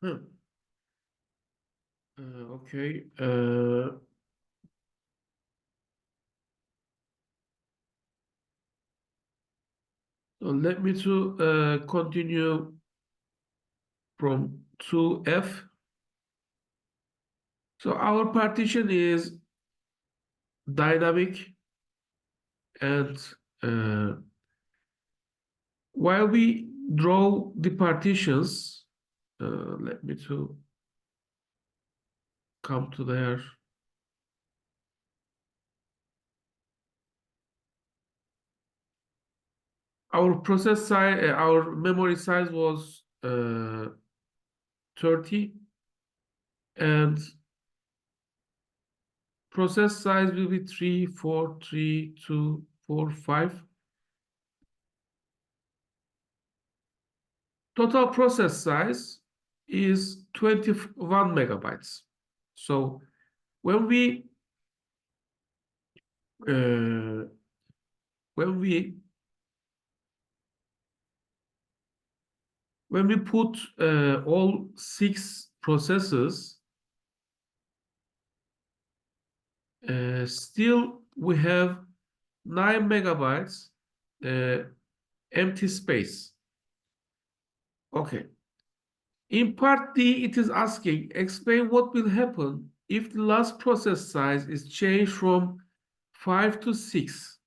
Okay. So let me to continue from 2F. So our partition is dynamic, and uh, while we draw the partitions, let me to come to there. Our process size, our memory size was 30, and process size will be 3, 4, 3, 2, 4, 5. Total process size is 21 megabytes. So when we uh, when we when we put all 6 processes, still we have 9 megabytes empty space. Okay. In part D, it is asking, explain what will happen if the last process size is changed from 5 to 6.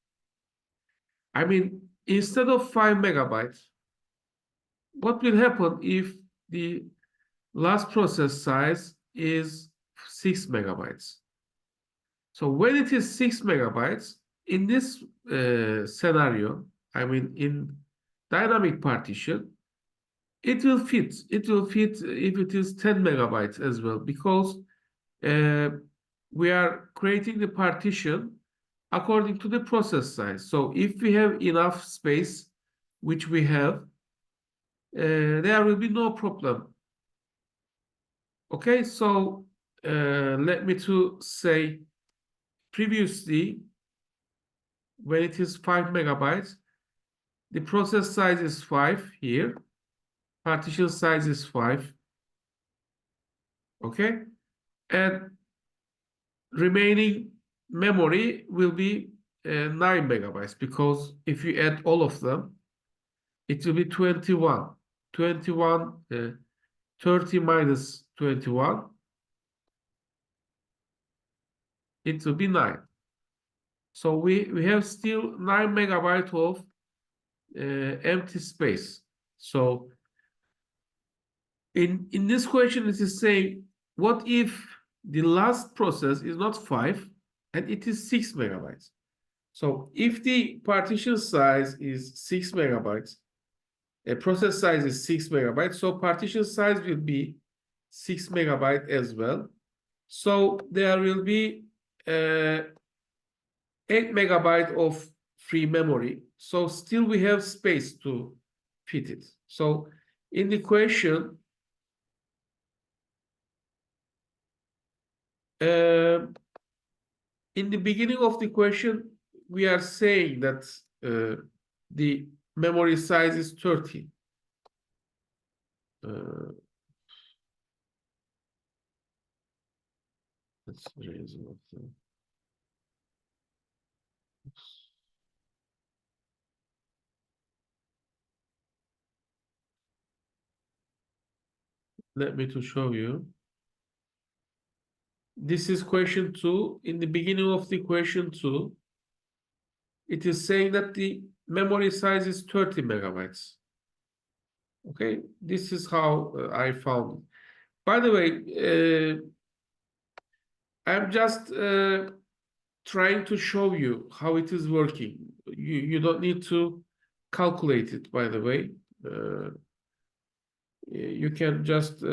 I mean, instead of 5 megabytes, what will happen if the last process size is 6 megabytes? So when it is 6 megabytes, in this scenario, I mean, in dynamic partition, it will fit. It will fit if it is 10 megabytes as well, because we are creating the partition according to the process size. So if we have enough space, which we have, there will be no problem. Okay, so let me to say previously, when it is 5 megabytes, the process size is 5 here, partition size is 5. Okay, and remaining memory will be 9 megabytes, because if you add all of them, it will be 21. 21, 30 minus 21, it will be 9. So we have still 9 megabytes of empty space. So in this question, it is saying, what if the last process is not 5 and it is 6 megabytes? So if the partition size is 6 megabytes, a process size is 6 megabytes, so partition size will be 6 megabyte as well. So there will be 8 megabyte of free memory. So still we have space to fit it. So in the question, in the beginning of the question, we are saying that the memory size is 30. Let's raise it. Let me to show you. This is question 2. In the beginning of the question 2, it is saying that the memory size is 30 megabytes. Okay, this is how I found it. By the way, I'm just trying to show you how it is working. You don't need to calculate it, by the way. You can just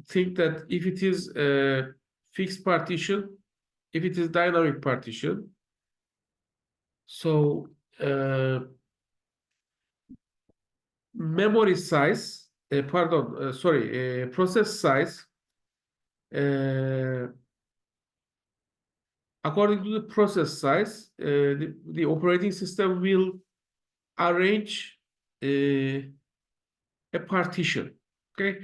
think that if it is a fixed partition, if it is dynamic partition, so memory size, process size, according to the process size, the operating system will arrange a partition. Okay,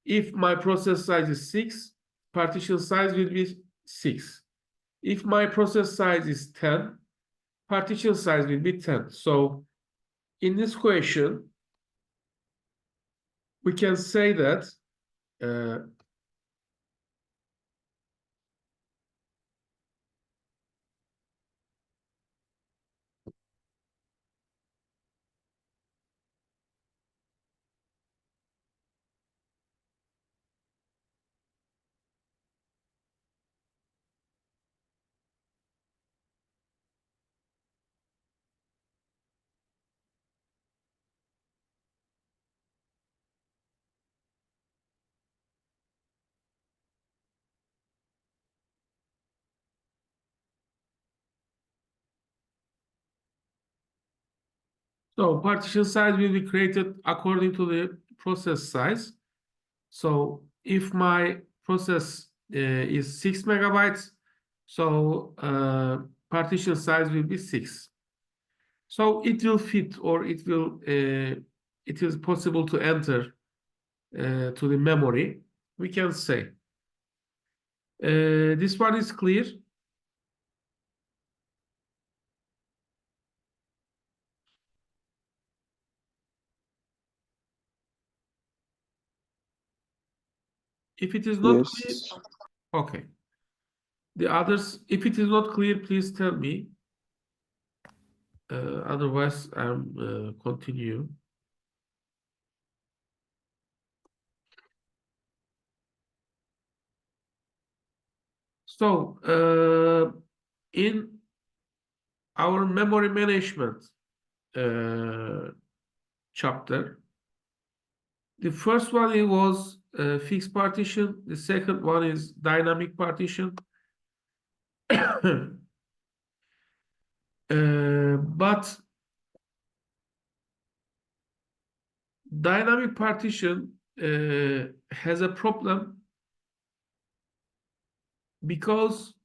if my process size is 6, partition size will be 6. If my process size is 10, partition size will be 10. So in this question, we can say that so partition size will be created according to the process size. So if my process is 6 megabytes, so partition size will be 6. So it will fit, or it is possible to enter to the memory, we can say. This one is clear. If it is not clear, Yes. okay. The others, if it is not clear, please tell me. Otherwise, I'm continue. So, in our memory management chapter, the first one was fixed partition. The second one is dynamic partition. But dynamic partition has a problem because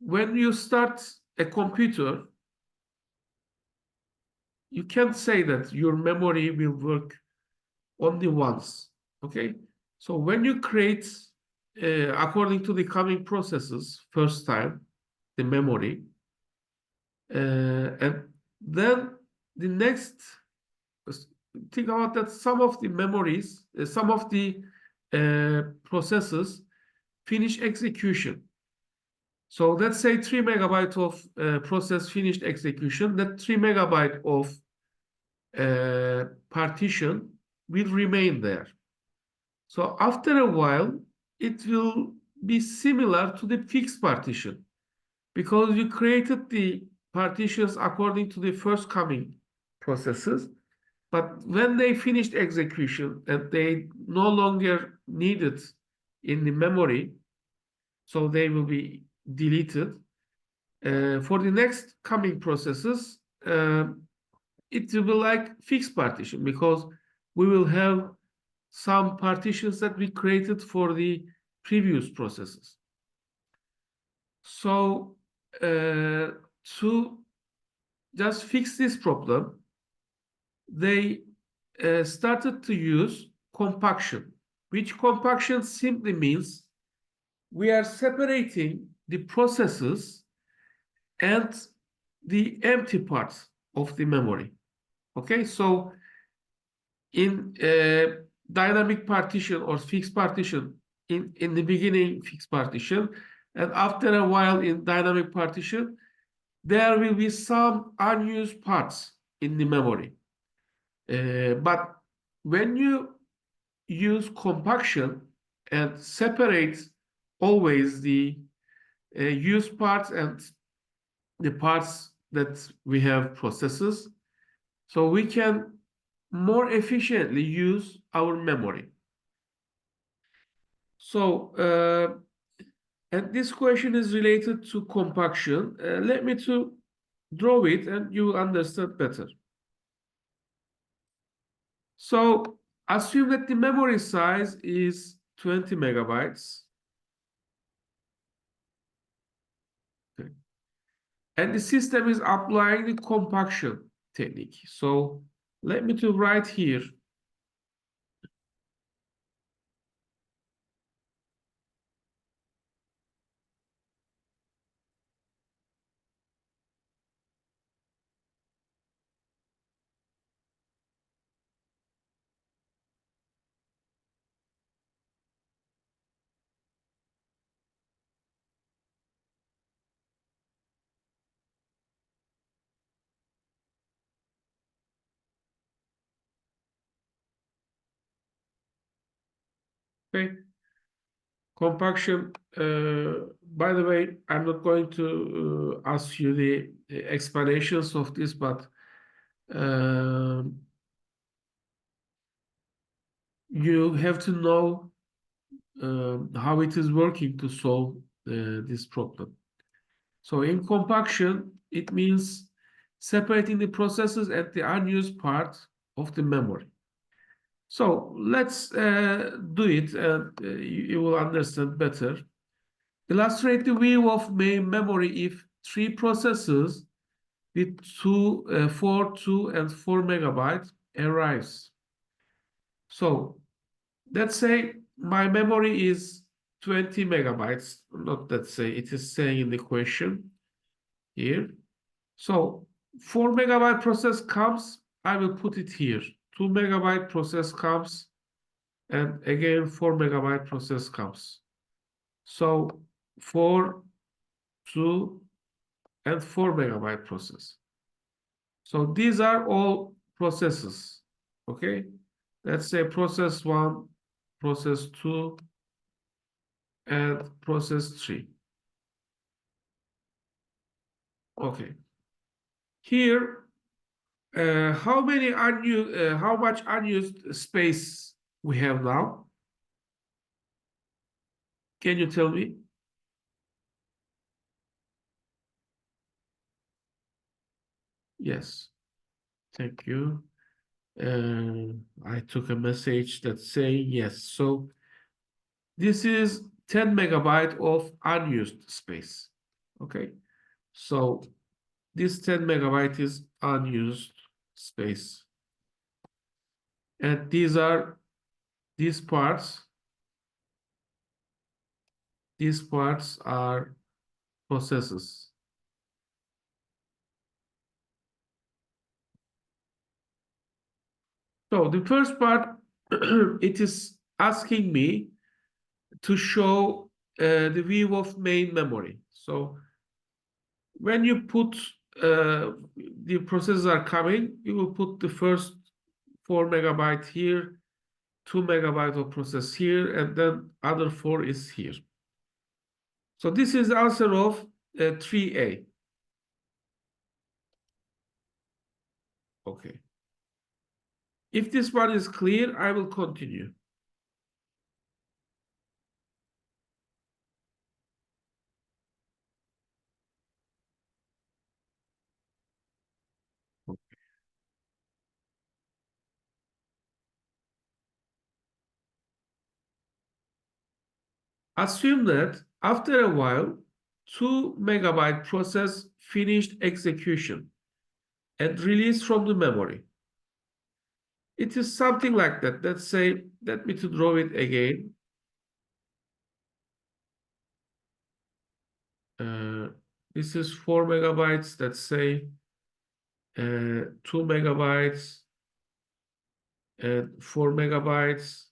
when you start a computer, you can't say that your memory will work only once. Okay, so when you create according to the coming processes first time the memory, and then the next, think about that some of the memories, some of the processes finish execution. So let's say 3 megabyte of process finished execution. That 3 megabyte of partition will remain there. So after a while, it will be similar to the fixed partition because you created the partitions according to the first coming processes. But when they finished execution and they no longer needed in the memory, so they will be deleted. For the next coming processes, it will be like fixed partition because we will have some partitions that we created for the previous processes. So to just fix this problem, they started to use compaction, which compaction simply means we are separating the processes and the empty parts of the memory. Okay, so in dynamic partition or fixed partition, in the beginning fixed partition, and after a while in dynamic partition, there will be some unused parts in the memory. But when you use compaction and separate always the used parts and the parts that we have processes, so we can more efficiently use our memory. So, and this question is related to compaction. Let me to draw it and you will understand better. So assume that the memory size is 20 megabytes. Okay. And the system is applying the compaction technique. So let me to write here. Okay. Compaction, by the way, I'm not going to ask you the explanations of this, but you have to know how it is working to solve this problem. So in compaction, it means separating the processes at the unused part of the memory. So let's do it, and you will understand better. Illustrate the view of main memory if three processes with 4, 2, and 4 megabytes arrives. So let's say my memory is 20 megabytes. Not let's say, it is saying in the question here. So 4 megabyte process comes, I will put it here. 2 megabyte process comes, and again 4 megabyte process comes. So 4, 2, and 4 megabyte process. So these are all processes. Okay. Let's say process 1, process 2, and process 3. Okay. Here, how much unused space we have now? Can you tell me? Yes. Thank you. I took a message that's saying yes. So this is 10 megabyte of unused space. Okay. So this 10 megabyte is unused space. And these parts are processes. So the first part, it is asking me to show the view of main memory. So when you put the processes are coming, you will put the first 4 megabyte here, 2 megabyte of process here, and then other 4 is here. So this is the answer of 3A. Okay. If this one is clear, I will continue. Assume that after a while, 2 megabyte process finished execution and released from the memory. It is something like that. Let's say, let me to draw it again. This is 4 megabytes. Let's say 2 megabytes and 4 megabytes.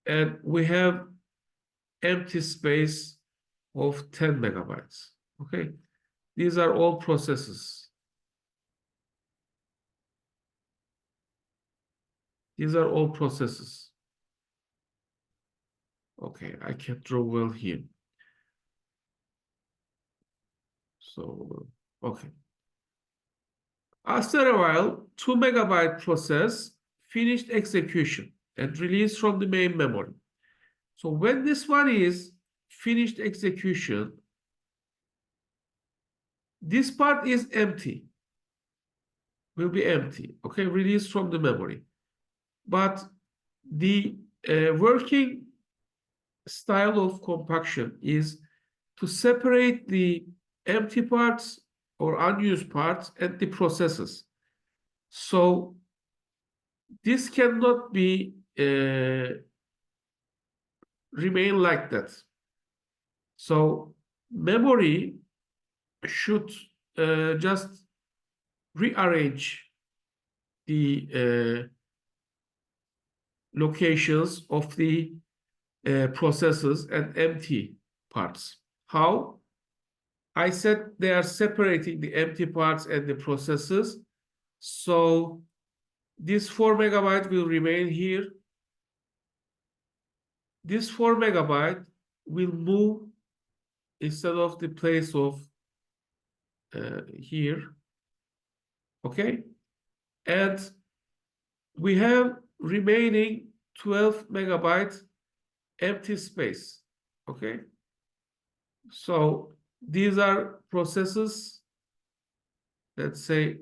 And we have empty space of 10 megabytes. Okay. These are all processes. These are all processes. Okay, I can't draw well here. So, okay. After a while, 2 megabyte process finished execution and released from the main memory. So when this one is finished execution, this part is empty, will be empty, okay, released from the memory. But the working style of compaction is to separate the empty parts or unused parts and the processes. So this cannot be remain like that. So memory should just rearrange the locations of the processes and empty parts. How? I said they are separating the empty parts and the processes. So this 4 megabyte will remain here. This 4 megabyte will move instead of the place of here. Okay. And we have remaining 12 megabyte empty space. Okay. So these are processes. Let's say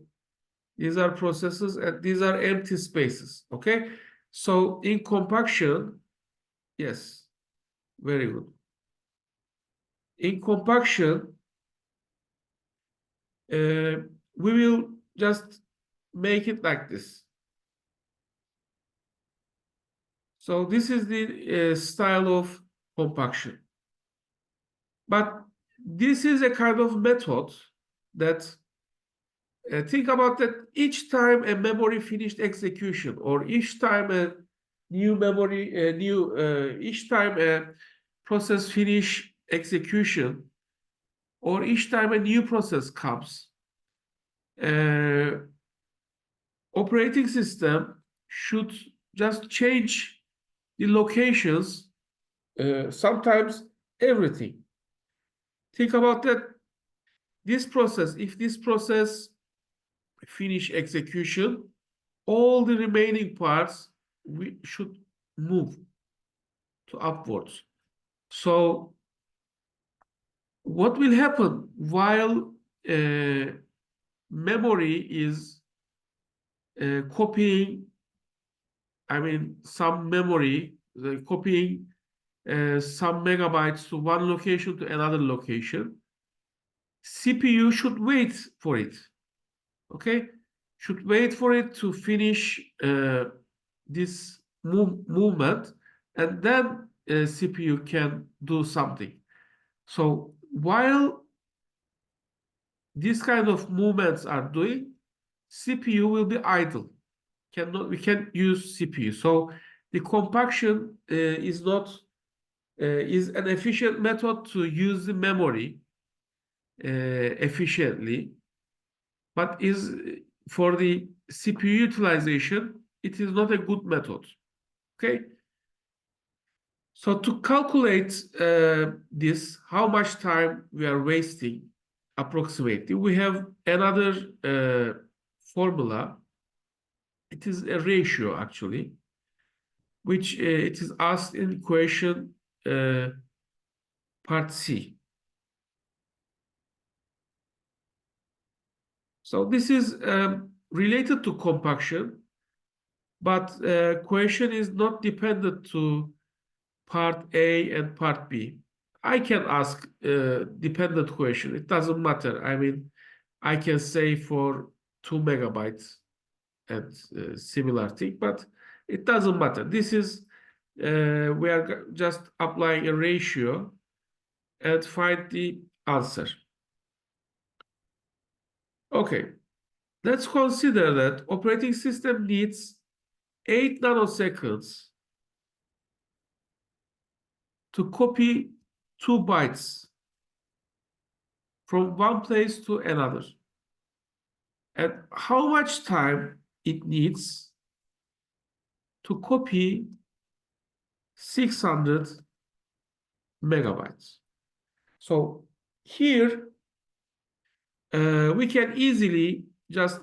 these are processes and these are empty spaces. Okay. So in compaction, yes, very good. In compaction, we will just make it like this. So this is the style of compaction. But this is a kind of method that think about that each time a memory finished execution or each time a new memory, each time a process finish execution or each time a new process comes, operating system should just change the locations, sometimes everything. Think about that. This process, if this process finish execution, all the remaining parts we should move to upwards. So what will happen while memory is copying, I mean, some memory, copying some megabytes to one location to another location, CPU should wait for it. Okay, should wait for it to finish this movement, and then CPU can do something. So while these kind of movements are doing, CPU will be idle. We can't use CPU. So the compaction is not is an efficient method to use the memory efficiently, but is for the CPU utilization, it is not a good method. Okay. So to calculate this, how much time we are wasting approximately, we have another formula. It is a ratio actually, which it is asked in question part C. So this is related to compaction, but question is not dependent to part A and part B. I can ask dependent question. It doesn't matter. I mean, I can say for 2 megabytes and similar thing, but it doesn't matter. This is, we are just applying a ratio and find the answer. Okay, let's consider that operating system needs 8 nanoseconds to copy 2 bytes from one place to another. And how much time it needs to copy 600 megabytes. So here we can easily just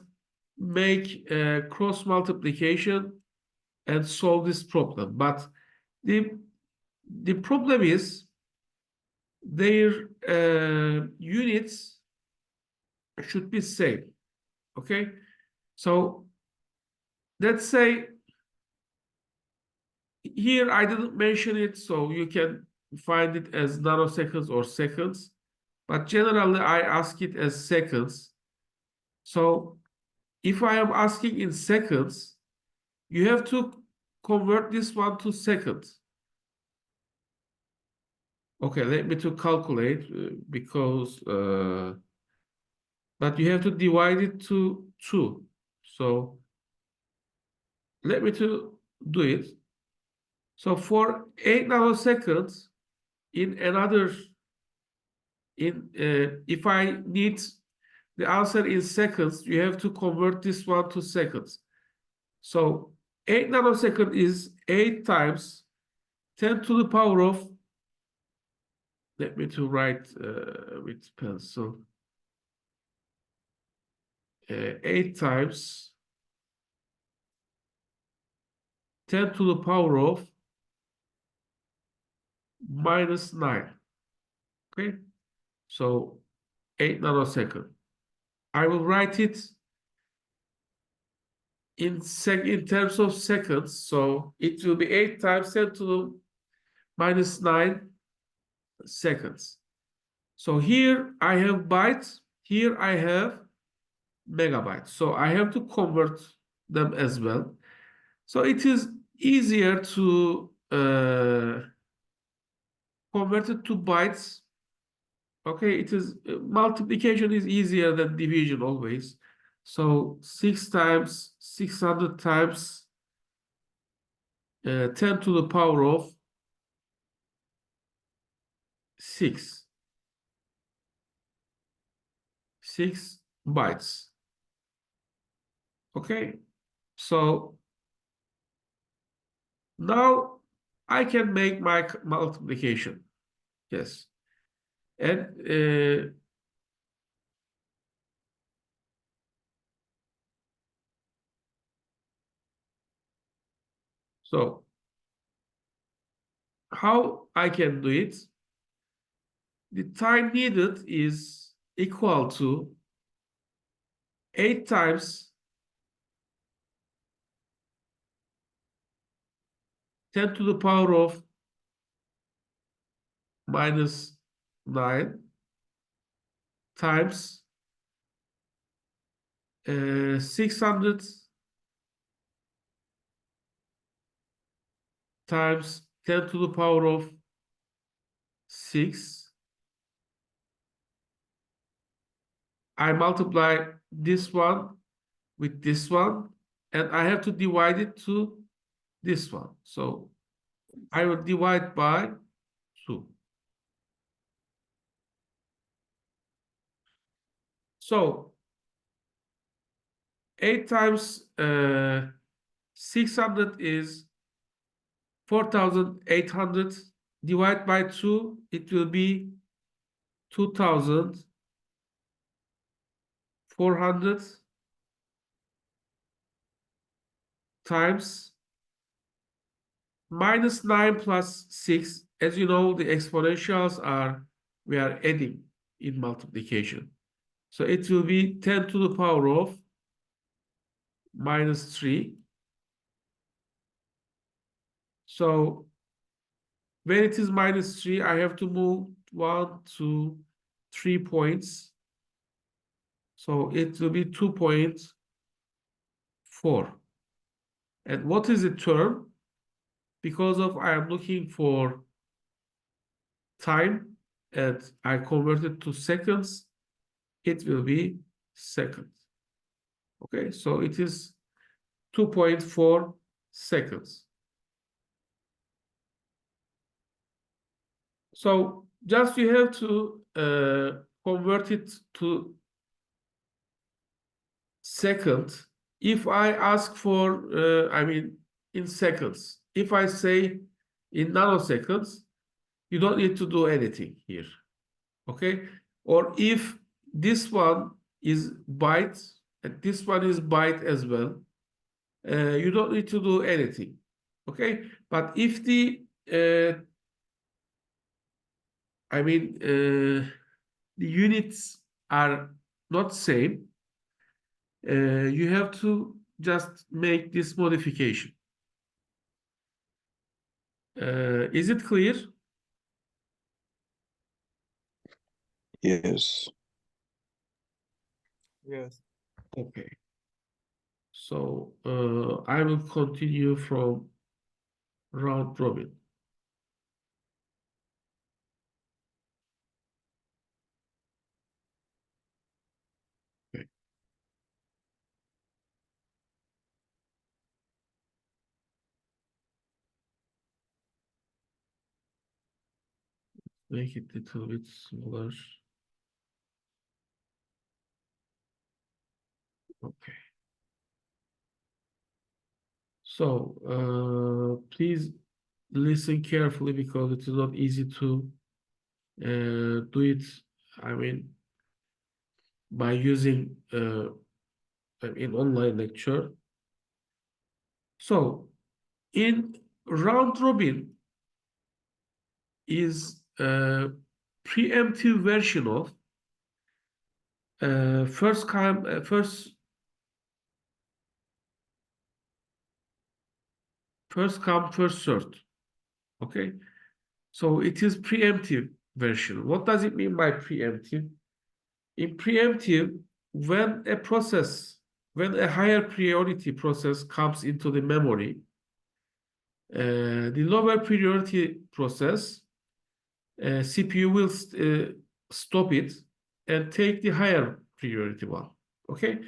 make a cross multiplication and solve this problem. But the problem is their units should be same. Okay, so let's say here I didn't mention it, so you can find it as nanoseconds or seconds, but generally I ask it as seconds. So if I am asking in seconds, you have to convert this one to seconds. Okay, let me to calculate because but you have to divide it to 2. So let me to do it. So for 8 nanoseconds in another if I need the answer in seconds, you have to convert this one to seconds. So 8 nanosecond is 8 times 10 to the power of, let me to write with pencil, 8 times 10 to the power of minus 9. Okay, so 8 nanosecond. I will write it in terms of seconds. So it will be 8 times 10 to the minus 9 seconds. So here I have bytes, here I have megabytes. So I have to convert them as well. So it is easier to convert it to bytes. Okay, it is multiplication is easier than division always. So 6 times 600 times 10 to the power of 6. 6 bytes. Okay, so now I can make my multiplication. Yes. And so how I can do it? The time needed is equal to 8 times 10 to the power of minus 9 times 600 times 10 to the power of 6. I multiply this one with this one, and I have to divide it to this one. So I will divide by 2. So 8 times 600 is 4,800. Divide by 2, it will be 2,400 times minus 9 plus 6. As you know, the exponentials we are adding in multiplication. So it will be 10 to the power of minus 3. So when it is minus 3, I have to move 1, 2, 3 points. So it will be 2.4. And what is the term? Because of I am looking for time and I convert it to seconds, it will be seconds. Okay, so it is 2.4 seconds. So just you have to convert it to second. If I ask for, in seconds, if I say in nanoseconds, you don't need to do anything here. Okay, or if this one is byte and this one is byte as well, you don't need to do anything. Okay, but if the the units are not same, you have to just make this modification. Is it clear? Yes. Yes. Okay. So I will continue from round robin. Okay. Make it a little bit smaller. Okay. So please listen carefully because it is not easy to do it. I mean, by using in online lecture. So in round robin is a preemptive version of first come first served. Okay, so it is preemptive version. What does it mean by preemptive? In preemptive, when a process, when a higher priority process comes into the memory, the lower priority process, CPU will stop it and take the higher priority one. Okay,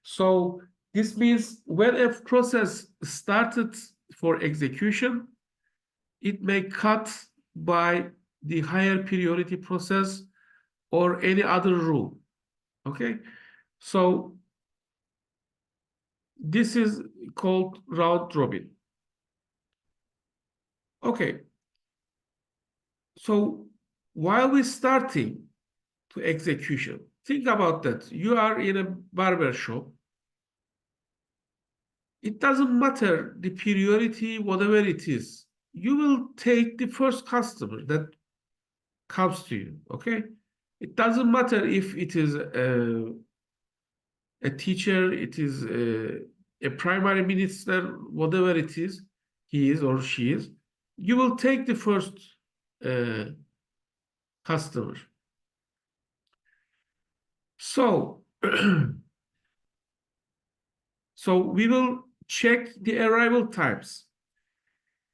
so this means when a process started for execution, it may cut by the higher priority process or any other rule. Okay, so this is called round robin. Okay, so while we're starting to execution, think about that. You are in a barber shop. It doesn't matter the priority, whatever it is. You will take the first customer that comes to you. Okay, it doesn't matter if it is a teacher, it is a primary minister, whatever it is, he is or she is. You will take the first uh, customer. So, so we will check the arrival times.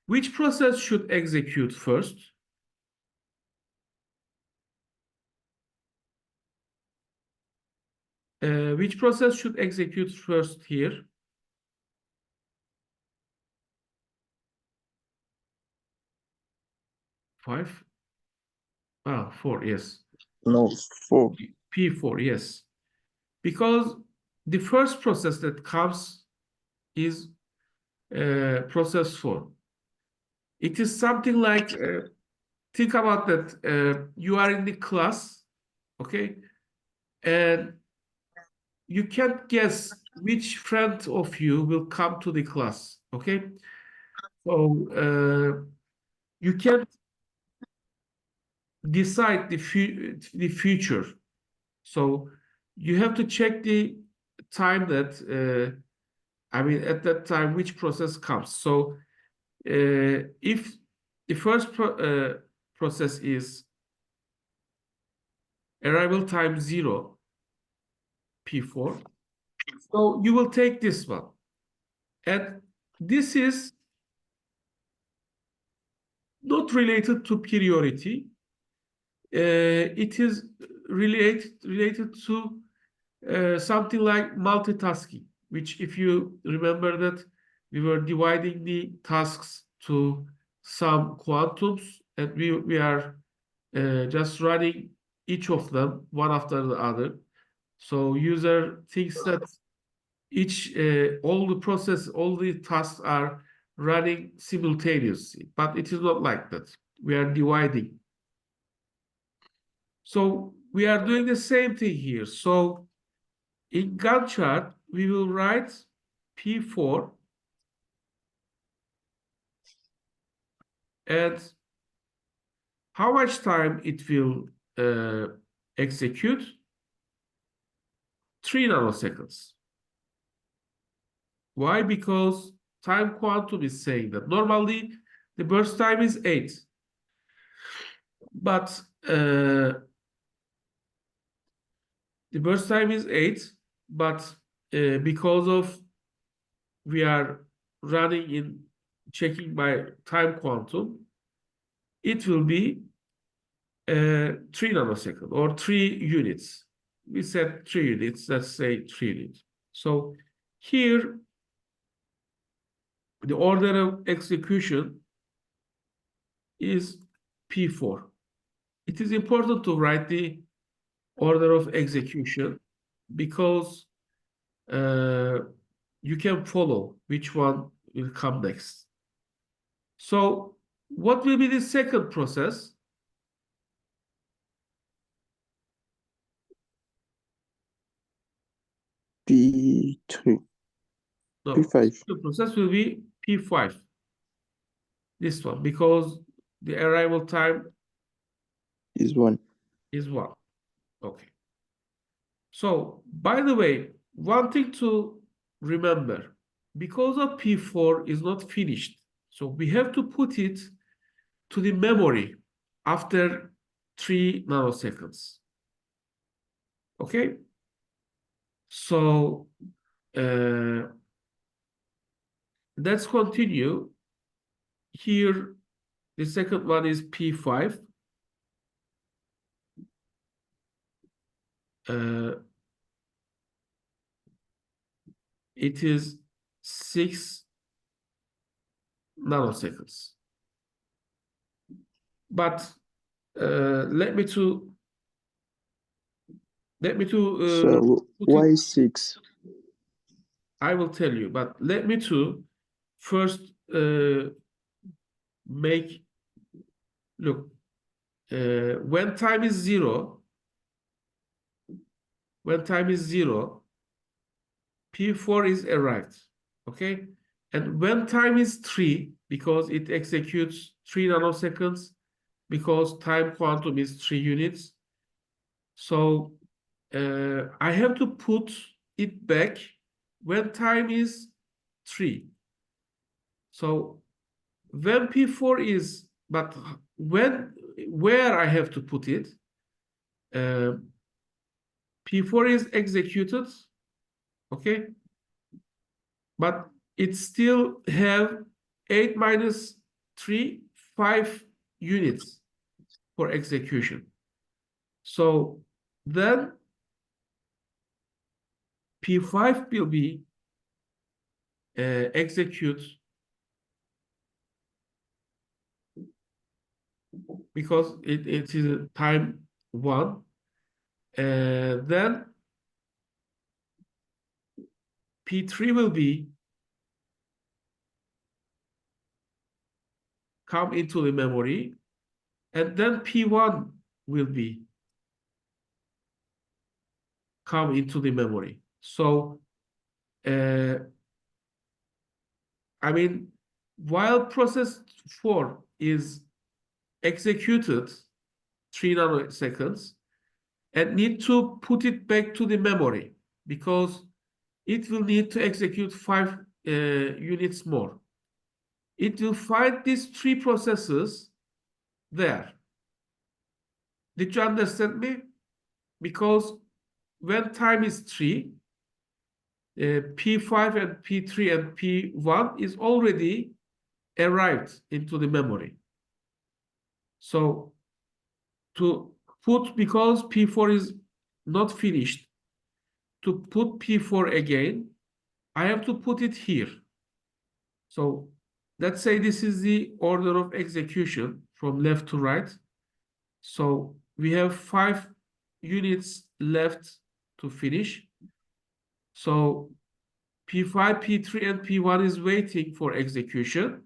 Which process should execute first? Which process should execute first here? 5? 4, yes. No, 4. P4, yes. Because the first process that comes is process 4. It is something like, think about that. You are in the class, okay? And you can't guess which friend of you will come to the class, okay? So you can't decide the future. So you have to check the time that, I mean, at that time, which process comes. So if the first process is arrival time 0, P4, so you will take this one. And this is not related to priority. It is related to something like multitasking, which if you remember that we were dividing the tasks to some quantums and we are just running each of them one after the other. So user thinks that all the tasks are running simultaneously, but it is not like that. We are dividing. So we are doing the same thing here. So in Gantt chart, we will write P4 and how much time it will execute? 3 nanoseconds. Why? Because time quantum is saying that. Normally, the burst time is 8. But the burst time is 8, but because of we are running in checking by time quantum, it will be 3 nanosecond or 3 units. We said 3 units, let's say 3 units. So here, the order of execution is P4. It is important to write the order of execution because you can follow which one will come next. So what will be the second process? P3. No, P5 second process will be P5. This one, because the arrival time is 1. is 1. Okay. So, by the way, one thing to remember, because of P4 is not finished, so we have to put it to the memory after 3 nanoseconds. Okay? So, let's continue. Here, the second one is P5. It is 6 nanoseconds. But let me to so why 6? I will tell you, but let me to first make look when time is 0, P4 is arrived, okay? And when time is 3, because it executes 3 nanoseconds, because time quantum is 3 units, so I have to put it back when time is 3. So when P4 is, but where I have to put it, P4 is executed, okay? But it still have 8 minus 3, 5 units for execution. So then P5 will be execute because it is time 1. Then P3 will be come into the memory, and then P1 will be come into the memory. So, I mean, while process 4 is executed 3 nanoseconds and need to put it back to the memory because it will need to execute 5 units more. It will find these 3 processes there. Did you understand me? Because when time is 3, P5 and P3 and P1 is already arrived into the memory. So to put, because P4 is not finished, to put P4 again, I have to put it here. So let's say this is the order of execution from left to right. So we have 5 units left to finish. So P5, P3, and P1 is waiting for execution.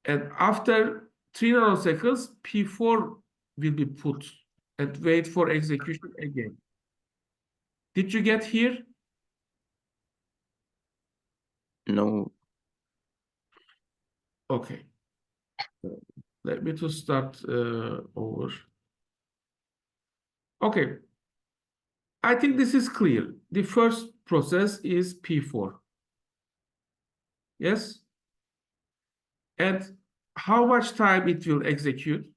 And after 3 nanoseconds, P4 will be put and wait for execution again. Did you get here? No. Okay. Let me to start over. Okay. I think this is clear. The first process is P4. Yes? And how much time it will execute?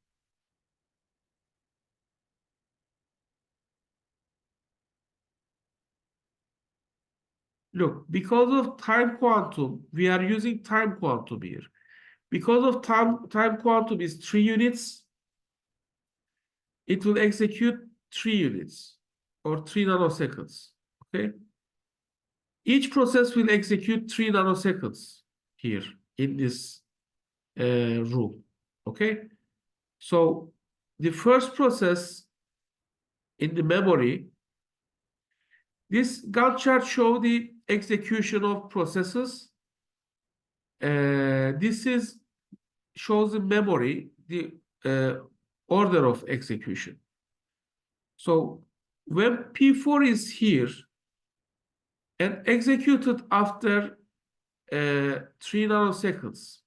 Look, because of time quantum, we are using time quantum here. Because of time quantum is 3 units, it will execute 3 units or 3 nanoseconds. Okay. Each process will execute 3 nanoseconds here in this rule. Okay. So the first process in the memory, this Gantt chart shows the execution of processes. This is shows the memory, the order of execution. So when P4 is here and executed after 3 nanoseconds,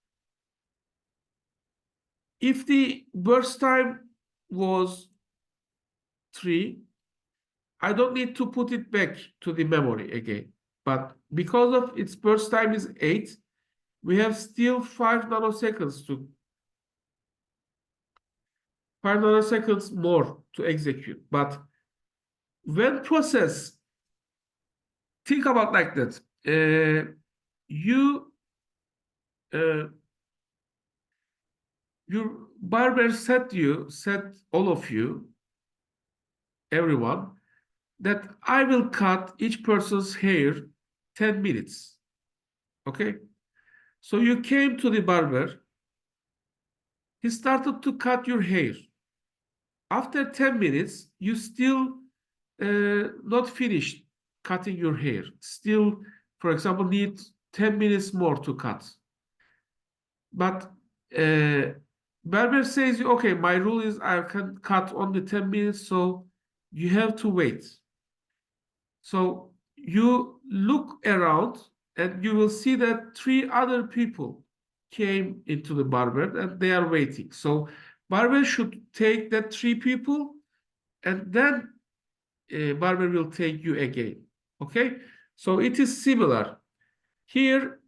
if the burst time was 3, I don't need to put it back to the memory again. But because of its burst time is 8, we have still 5 nanoseconds to 5 nanoseconds more to execute. But when process, think about like that. Uh, your barber said all of you, everyone, that I will cut each person's hair 10 minutes. Okay? So you came to the barber, he started to cut your hair. After 10 minutes, you still not finished cutting your hair. Still, for example, need 10 minutes more to cut. But barber says, okay, my rule is I can cut only 10 minutes, so you have to wait. So you look around and you will see that 3 other people came into the barber and they are waiting. So barber should take that 3 people and then barber will take you again. Okay? So it is similar. Here,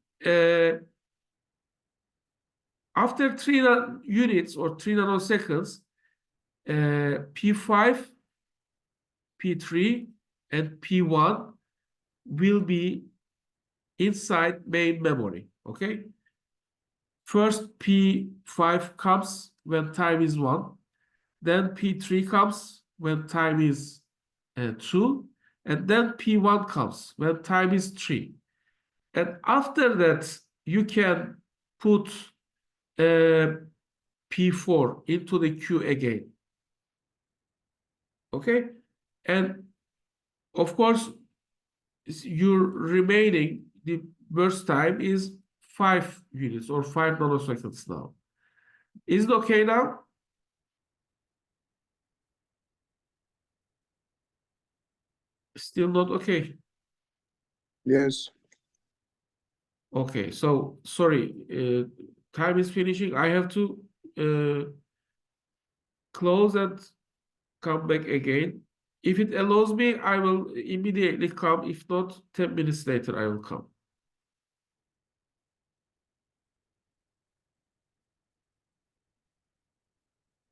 after 3 units or 3 nanoseconds, P5, P3, and P1 will be inside main memory. Okay? First, P5 comes when time is 1. Then P3 comes when time is 2. And then P1 comes when time is 3. And after that, you can put P4 into the queue again. Okay? And of course, your remaining, the burst time is 5 units or 5 nanoseconds now. Is it okay now? Still not okay. Yes. Okay, so sorry, time is finishing. I have to close and come back again. If it allows me, I will immediately come. If not, 10 minutes later, I will come.